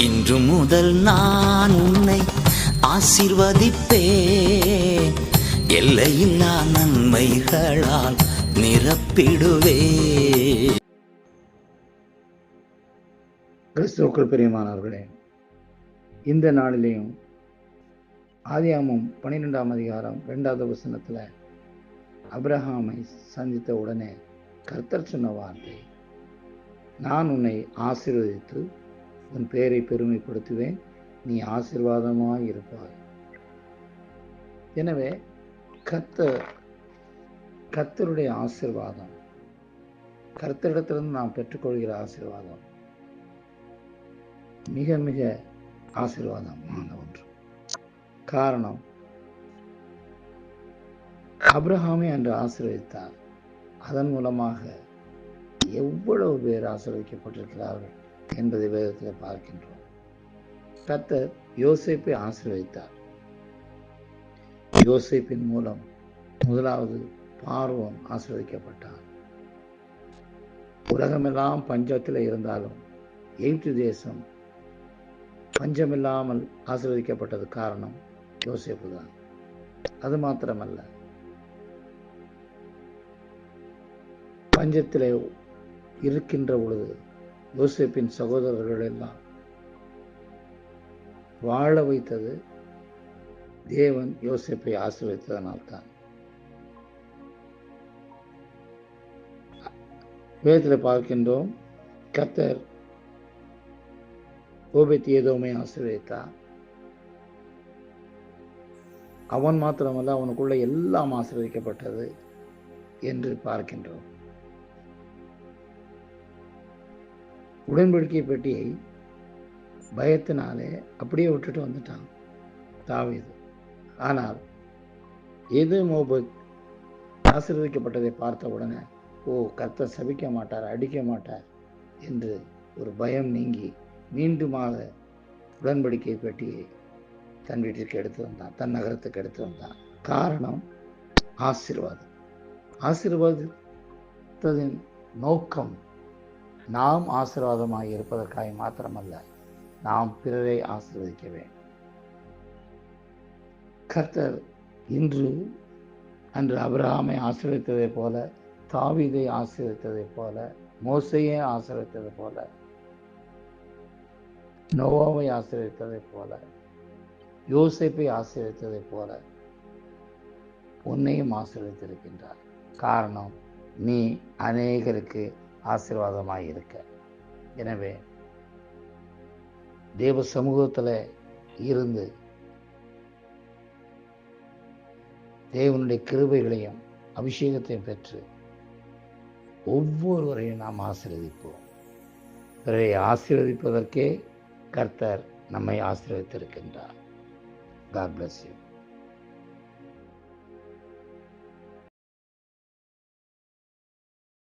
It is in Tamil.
இன்று முதல் நான் உன்னை ஆசீர்வதிப்பேன், எல்லையில்லா நன்மைகளால் நிரப்பிடுவேன். கிறிஸ்துவுக்குள் பிரியமானவர்களே, இந்த நாளிலேயும் ஆதியாகமம் 12ஆம் அதிகாரம் 2வது வசனத்தில் அபிரகாமை சந்தித்த உடனே கர்த்தர் சொன்ன வார்த்தை, நான் உன்னை ஆசீர்வதித்து உன் பெயரை பெருமைப்படுத்துவேன், நீ ஆசீர்வாதமாய் இருப்பாய். எனவே கர்த்தருடைய ஆசீர்வாதம், கர்த்தரிடத்திலிருந்து நாம் பெற்றுக்கொள்கிற ஆசீர்வாதம் மிக மிக ஆசீர்வாதமான ஒன்று. காரணம், அபிரகாமை அன்று ஆசீர்வதித்தார். அதன் மூலமாக எவ்வளவு பேர் ஆசீர்வதிக்கப்பட்டிருக்கிறார்கள் என்பதை வேதத்தில் பார்க்கின்றோம். கர்த்தர் யோசேப்பை ஆசீர்வதித்தார். யோசேப்பின் மூலம் முதலாவது பார்வோன் ஆசீர்வதிக்கப்பட்டார். உலகமெல்லாம் பஞ்சத்தில் இருந்தாலும் எகிப்து தேசம் பஞ்சமில்லாமல் ஆசீர்வதிக்கப்பட்டது காரணம் யோசேப்பு தான். அது மாத்திரமல்ல, பஞ்சத்திலே இருக்கின்ற பொழுது யோசேப்பின் சகோதரர்கள் எல்லாம் வாழ வைத்தது தேவன் யோசேப்பை ஆசீர்வதித்ததனால்தான். வேதத்தில் பார்க்கின்றோம், கர்த்தர் ஓபேத் ஏதோமை ஆசீர்வதித்தார். அவன் மாத்திரமல்ல, அவனுக்குள்ள எல்லாம் ஆசீர்வதிக்கப்பட்டது என்று பார்க்கின்றோம். உடன்படிக்கை பெட்டியை பயத்தினாலே அப்படியே விட்டுட்டு வந்துட்டான் தாவீது. ஆனால் ஏதோமோபேத் ஆசீர்வதிக்கப்பட்டதை பார்த்த உடனே, கர்த்தர் சபிக்க மாட்டார், அடிக்க மாட்டார் என்று ஒரு பயம் நீங்கி மீண்டுமாக உடன்படிக்கை பெட்டியை தன் வீட்டிற்கு எடுத்து வந்தான், தன் நகரத்துக்கு எடுத்து வந்தான். காரணம் ஆசீர்வாதம். ஆசீர்வாதத்தின் நோக்கம் நாம் ஆசீர்வாதமாக இருப்பதற்காக மாத்திரமல்ல, நாம் பிறரை ஆசீர்வதிக்க வேண்டும். கர்த்தர் அன்று அபிரகாமை ஆசீர்வதித்ததை போல, தாவீதை ஆசீர்வதித்ததை போல, மோசேயை ஆசீர்வதித்ததை போல, நோவாவை ஆசீர்வதித்ததை போல, யோசேப்பை ஆசீர்வதித்ததை போல உன்னையும் ஆசீர்வதித்திருக்கின்றார். காரணம், நீ அநேகருக்கு ஆசீர்வாதமாய் இருக்க. எனவே தேவ சமூகத்தில் இருந்து தேவனுடைய கிருபைகளையும் அபிஷேகத்தையும் பெற்று ஒவ்வொருவரையும் நாம் ஆசீர்வதிப்போம். பிறரை ஆசீர்வதிப்பதற்கே கர்த்தர் நம்மை ஆசீர்வதித்திருக்கின்றார். God bless you.